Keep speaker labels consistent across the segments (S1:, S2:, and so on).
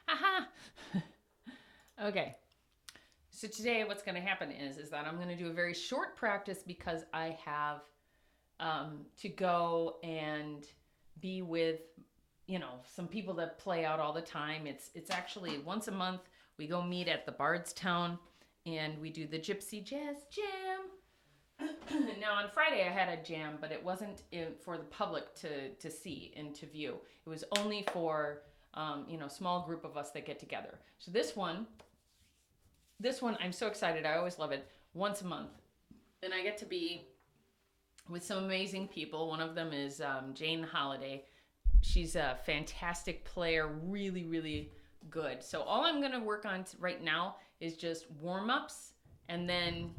S1: Haha. Okay. So today what's going to happen is that I'm going to do a very short practice because I have to go and be with, some people that play out all the time. It's actually once a month we go meet at the Bardstown and we do the Gypsy Jazz Jam. Now on Friday I had a jam, but it wasn't for the public to see and to view. It was only for small group of us that get together. So this one I'm so excited. I always love it. Once a month, and I get to be with some amazing people. One of them is Jane Holiday. She's a fantastic player, really, really good. So all I'm gonna work on right now is just warm ups, and then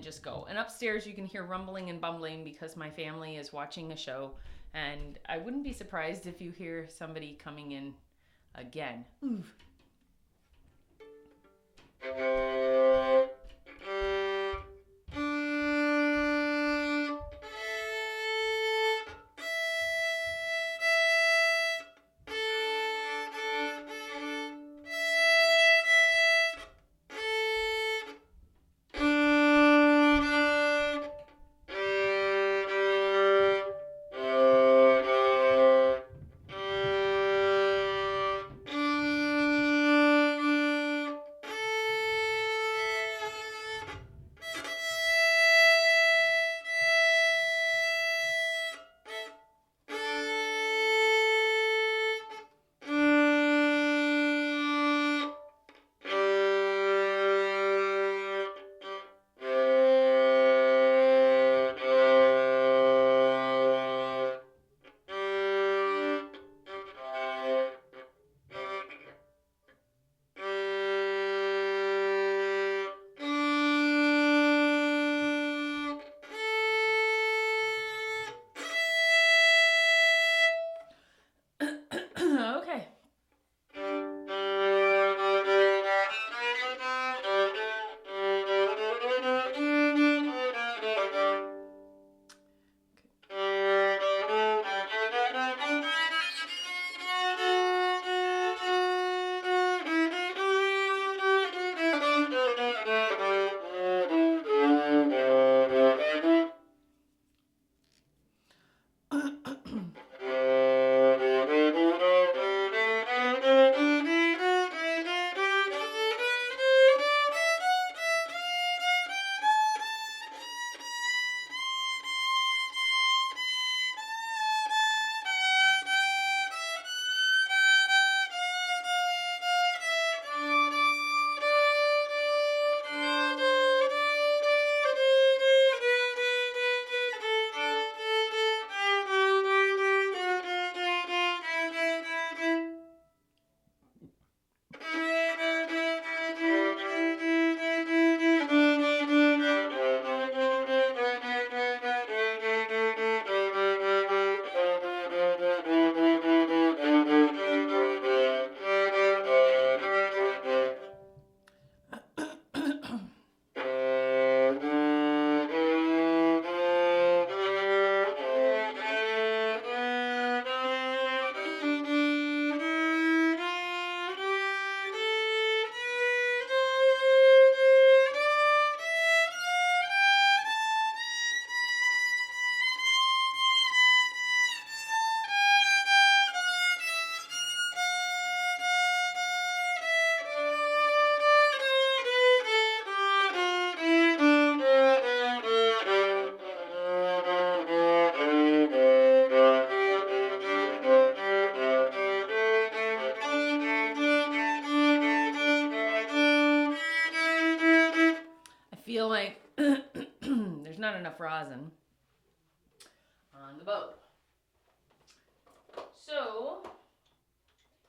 S1: just go. And upstairs you can hear rumbling and bumbling because my family is watching a show, and I wouldn't be surprised if you hear somebody coming in again. Ooh. Okay. I feel like there's not enough rosin on the boat. So,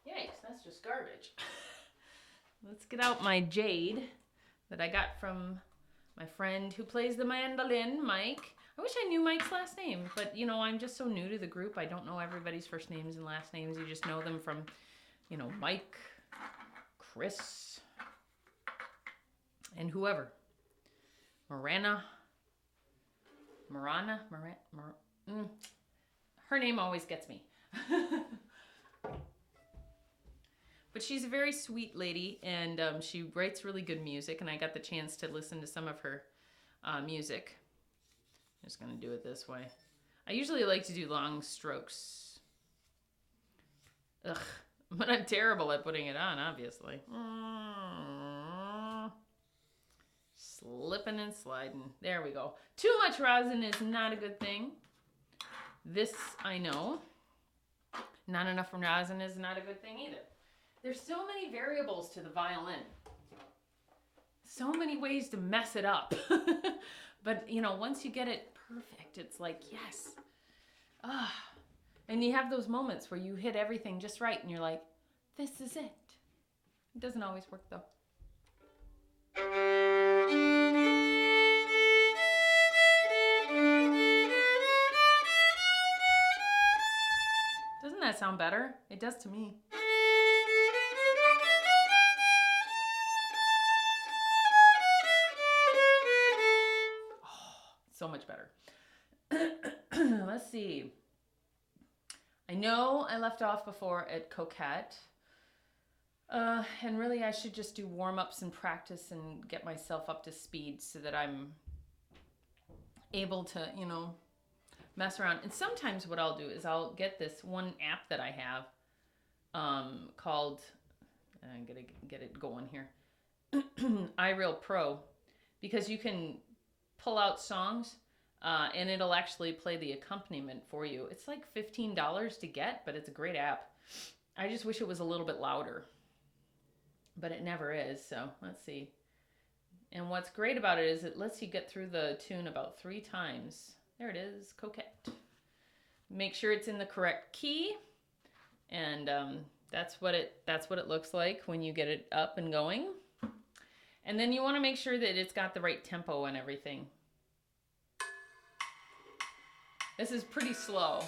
S1: yikes, that's just garbage. Let's get out my jade that I got from my friend who plays the mandolin, Mike. I wish I knew Mike's last name, but I'm just so new to the group. I don't know everybody's first names and last names. You just know them from, Mike, Chris, and whoever. Marana. Her name always gets me. But she's a very sweet lady, and she writes really good music, and I got the chance to listen to some of her music. I'm just going to do it this way. I usually like to do long strokes. Ugh, but I'm terrible at putting it on, obviously. Slipping and sliding. There we go. Too much rosin is not a good thing. This I know. Not enough rosin is not a good thing either. There's so many variables to the violin. So many ways to mess it up. But, you know, once you get it perfect, it's like, yes. And you have those moments where you hit everything just right and you're like, this is it. It doesn't always work though. Doesn't that sound better? It does to me. So much better. Let's see. I know I left off before at Coquette. And really I should just do warm-ups and practice and get myself up to speed so that I'm able to, you know, mess around. And sometimes what I'll do is I'll get this one app that I have called, I'm going to get it going here, iReal Pro, because you can pull out songs and it'll actually play the accompaniment for you. It's like $15 to get, but it's a great app. I just wish it was a little bit louder, but it never is. So let's see. And what's great about it is it lets you get through the tune about 3 times. There it is, Coquette. Make sure it's in the correct key, and that's what it looks like when you get it up and going. And then you want to make sure that it's got the right tempo and everything. This is pretty slow.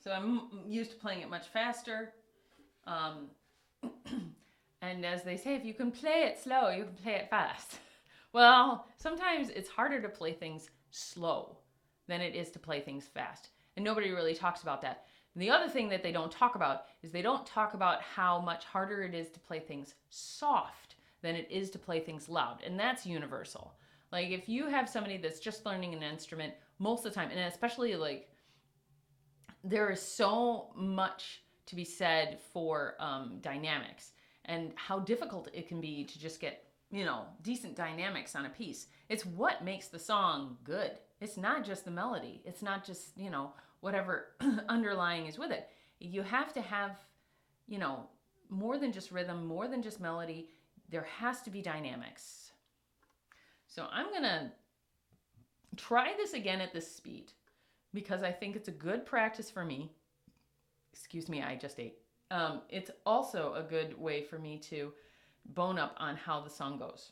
S1: So I'm used to playing it much faster. And as they say, if you can play it slow, you can play it fast. Well, sometimes it's harder to play things slow than it is to play things fast. And nobody really talks about that. And the other thing that they don't talk about is they don't talk about how much harder it is to play things soft than it is to play things loud. And that's universal. Like if you have somebody that's just learning an instrument, most of the time, and especially like there is so much to be said for dynamics and how difficult it can be to just get, you know, decent dynamics on a piece. It's what makes the song good. It's not just the melody. It's not just, you know, whatever underlying is with it. You have to have, you know, more than just rhythm, more than just melody. There has to be dynamics. So I'm going to try this again at this speed because I think it's a good practice for me. Excuse me, I just ate. It's also a good way for me to bone up on how the song goes.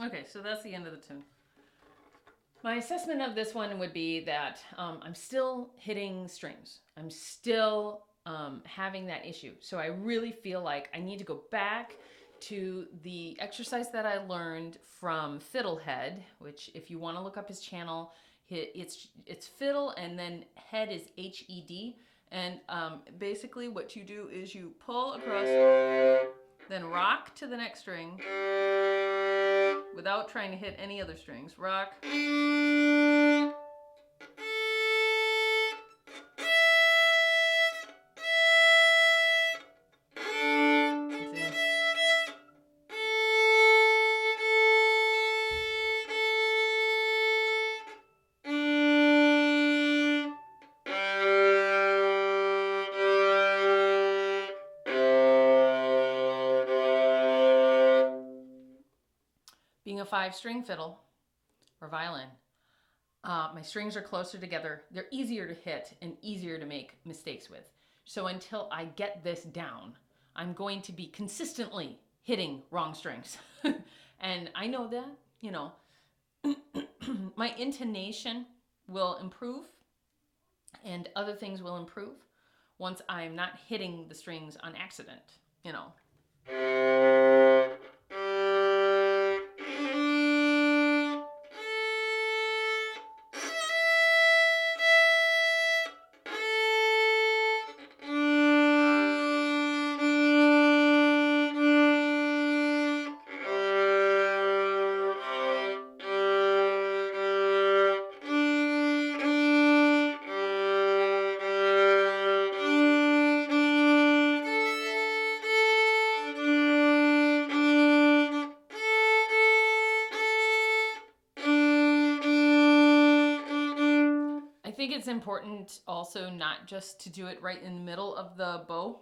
S1: Okay, so that's the end of the tune. My assessment of this one would be that I'm still hitting strings. I'm still having that issue. So I really feel like I need to go back to the exercise that I learned from Fiddlehead, which if you want to look up his channel, it's fiddle and then head is H-E-D. And basically what you do is you pull across, then rock to the next string without trying to hit any other strings. Rock. Being a 5-string fiddle or violin, my strings are closer together. They're easier to hit and easier to make mistakes with. So until I get this down, I'm going to be consistently hitting wrong strings. And I know that, you know, my intonation will improve and other things will improve once I'm not hitting the strings on accident, you know. I think it's important also not just to do it right in the middle of the bow,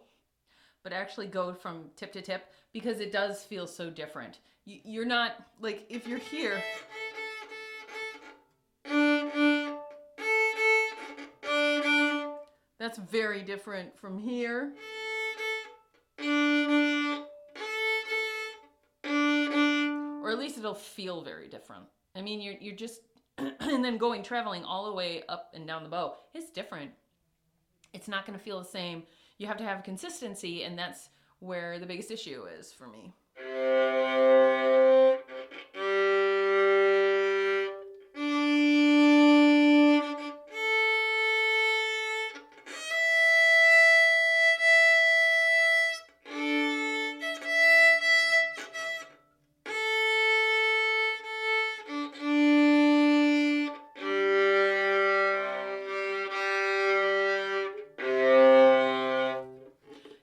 S1: but actually go from tip to tip, because it does feel so different. You're not, like, if you're here, that's very different from here. Or at least it'll feel very different. I mean, you're just, and then traveling all the way up and down the bow, it's different. It's not going to feel the same. You have to have consistency, and that's where the biggest issue is for me.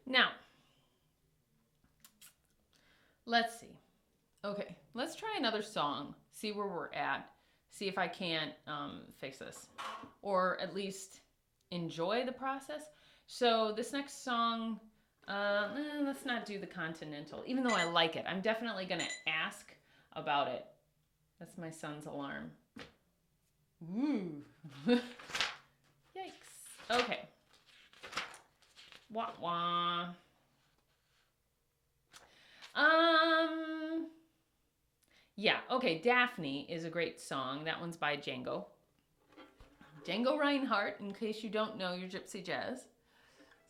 S1: Now, let's see. Okay, let's try another song, see where we're at, see if I can't fix this, or at least enjoy the process. So this next song, let's not do the Continental, even though I like it. I'm definitely going to ask about it. That's my son's alarm. Ooh. Yikes. Okay. Wah wah. Yeah, okay, Daphne is a great song. That one's by Django. Django Reinhardt, in case you don't know your Gypsy Jazz.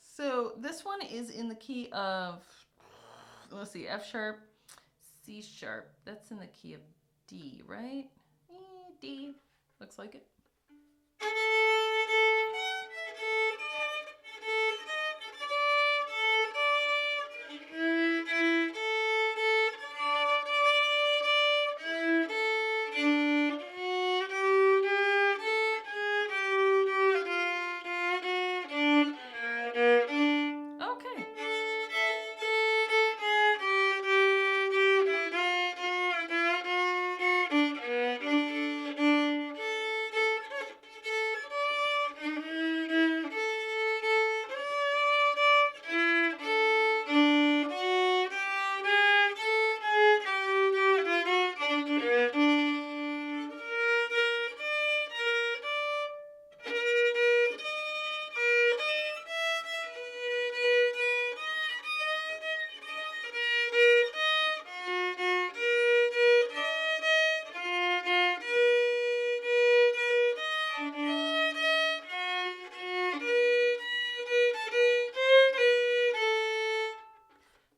S1: So this one is in the key of, let's see, F sharp, C sharp. That's in the key of D, right? D, looks like it.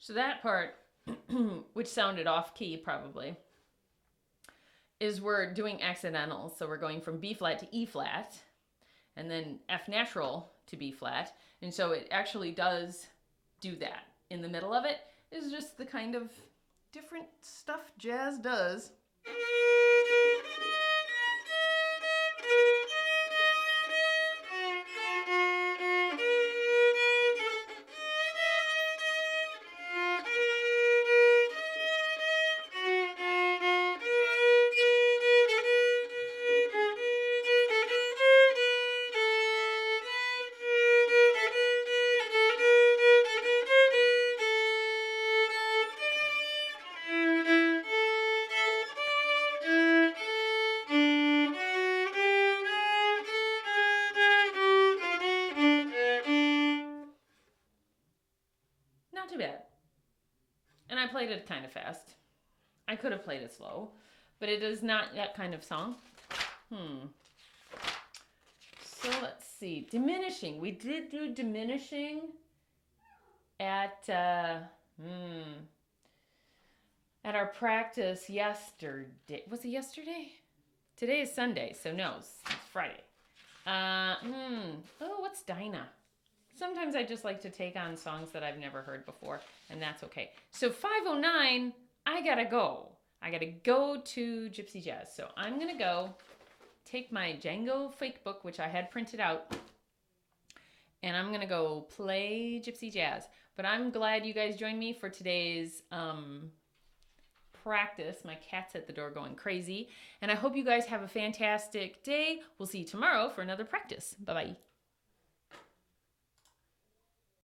S1: So that part, which sounded off key probably, is we're doing accidentals. So we're going from B flat to E flat, and then F natural to B flat. And so it actually does do that. In the middle of it is just the kind of different stuff jazz does. Not too bad. And I played it kind of fast. I could have played it slow, but it is not that kind of song. So let's see. Diminishing. We did do diminishing at our practice yesterday. Was it yesterday? Today is Sunday, so no, it's Friday. Oh, what's Dinah? Sometimes I just like to take on songs that I've never heard before, and that's okay. So 5:09, I gotta go. I gotta go to Gypsy Jazz. So I'm gonna go take my Django fake book, which I had printed out, and I'm gonna go play Gypsy Jazz. But I'm glad you guys joined me for today's practice. My cat's at the door going crazy, and I hope you guys have a fantastic day. We'll see you tomorrow for another practice. Bye-bye.